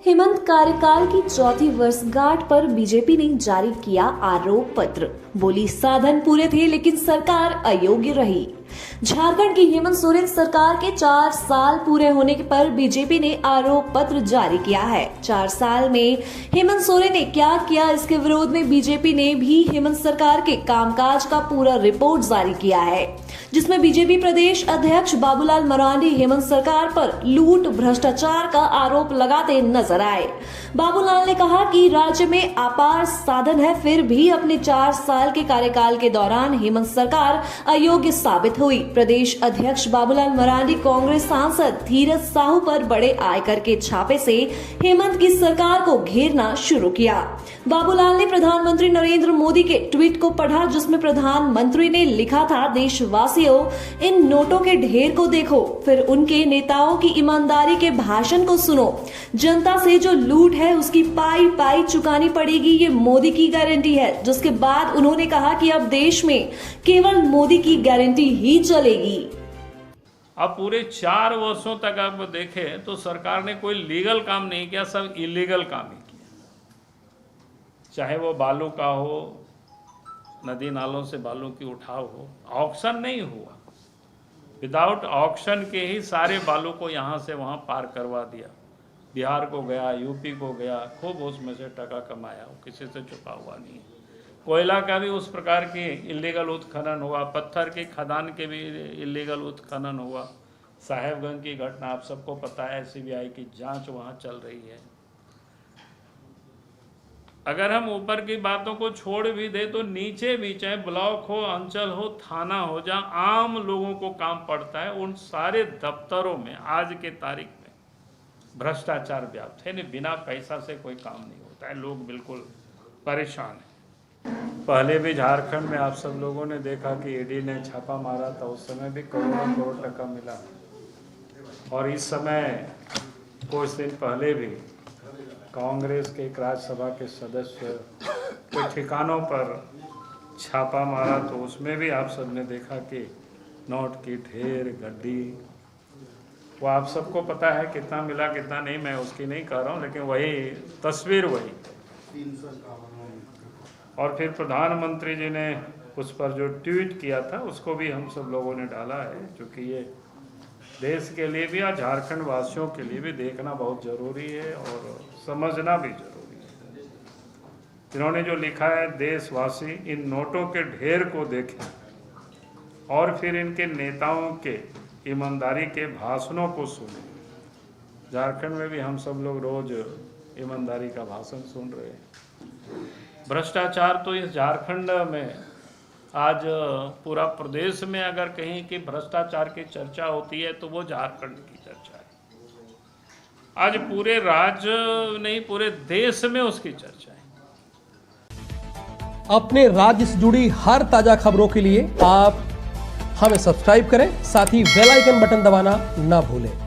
हेमंत कार्यकाल की चौथी वर्षगांठ पर बीजेपी ने जारी किया आरोप पत्र। बोली, साधन पूरे थे लेकिन सरकार अयोग्य रही। झारखंड की हेमंत सोरेन सरकार के 4 साल पूरे होने पर बीजेपी ने आरोप पत्र जारी किया है। 4 साल में हेमंत सोरेन ने क्या किया, इसके विरोध में बीजेपी ने भी हेमंत सरकार के कामकाज का पूरा रिपोर्ट जारी किया है, जिसमें बीजेपी प्रदेश अध्यक्ष बाबूलाल मरांडी हेमंत सरकार पर लूट भ्रष्टाचार का आरोप लगाते नजर आए। बाबूलाल ने कहा कि राज्य में अपार साधन है, फिर भी अपने 4 साल के कार्यकाल के दौरान हेमंत सरकार अयोग्य साबित हुई। प्रदेश अध्यक्ष बाबूलाल मरांडी कांग्रेस सांसद धीरज साहू पर बड़े आयकर के छापे से हेमंत की सरकार को घेरना शुरू किया। बाबूलाल ने प्रधानमंत्री नरेंद्र मोदी के ट्वीट को पढ़ा, जिसमें प्रधानमंत्री ने लिखा था, देशवासियों, इन नोटों के ढेर को देखो, फिर उनके नेताओं की ईमानदारी के भाषण को सुनो। जनता से जो लूट है उसकी पाई पाई चुकानी पड़ेगी, ये मोदी की गारंटी है। जिसके बाद उन्होंने कहा कि अब देश में केवल मोदी की गारंटी ही चलेगी। अब पूरे 4 वर्षों तक आप देखें तो सरकार ने कोई लीगल काम नहीं किया, सब इलीगल काम ही किया। चाहे वो बालू का हो, नदी नालों से बालू की उठाव हो, ऑक्शन नहीं हुआ। विदाउट ऑक्शन के ही सारे बालू को यहाँ से वहाँ पार करवा दिया। बिहार को गया, यूपी को गया, खूब उसमें से टका कमाया, किसी से छुपा हुआ नहीं। कोयला का भी उस प्रकार की इलीगल उत्खनन हुआ, पत्थर की खदान के भी इलीगल उत्खनन हुआ। साहेबगंज की घटना आप सबको पता है, सीबीआई की जांच वहाँ चल रही है। अगर हम ऊपर की बातों को छोड़ भी दे तो नीचे भी, चाहे ब्लॉक हो, अंचल हो, थाना हो, जहाँ आम लोगों को काम पड़ता है, उन सारे दफ्तरों में आज के तारीख में भ्रष्टाचार व्याप्त है। नहीं, बिना पैसा से कोई काम नहीं होता है। लोग बिल्कुल परेशान हैं। पहले भी झारखंड में आप सब लोगों ने देखा कि ईडी ने छापा मारा था, उस समय भी करोड़ों करोड़ टका मिला। और इस समय कुछ दिन पहले भी कांग्रेस के एक राज्यसभा के सदस्य के ठिकानों पर छापा मारा, तो उसमें भी आप सब ने देखा कि नोट की ढेर, गड्डी, वो आप सबको पता है कितना मिला कितना नहीं, मैं उसकी नहीं कह रहा हूँ, लेकिन वही तस्वीर वही। और फिर प्रधानमंत्री जी ने उस पर जो ट्वीट किया था उसको भी हम सब लोगों ने डाला है, क्योंकि ये देश के लिए भी और झारखंड वासियों के लिए भी देखना बहुत ज़रूरी है और समझना भी ज़रूरी है। इन्होंने जो लिखा है, देशवासी इन नोटों के ढेर को देखें और फिर इनके नेताओं के ईमानदारी के भाषणों को सुने। झारखंड में भी हम सब लोग रोज ईमानदारी का भाषण सुन रहे हैं। भ्रष्टाचार तो इस झारखंड में आज पूरा प्रदेश में अगर कहीं की भ्रष्टाचार की चर्चा होती है तो वो झारखंड की चर्चा है। आज पूरे राज्य नहीं, पूरे देश में उसकी चर्चा है। अपने राज्य से जुड़ी हर ताजा खबरों के लिए आप हमें सब्सक्राइब करें, साथ ही बेल आइकन बटन दबाना ना भूलें।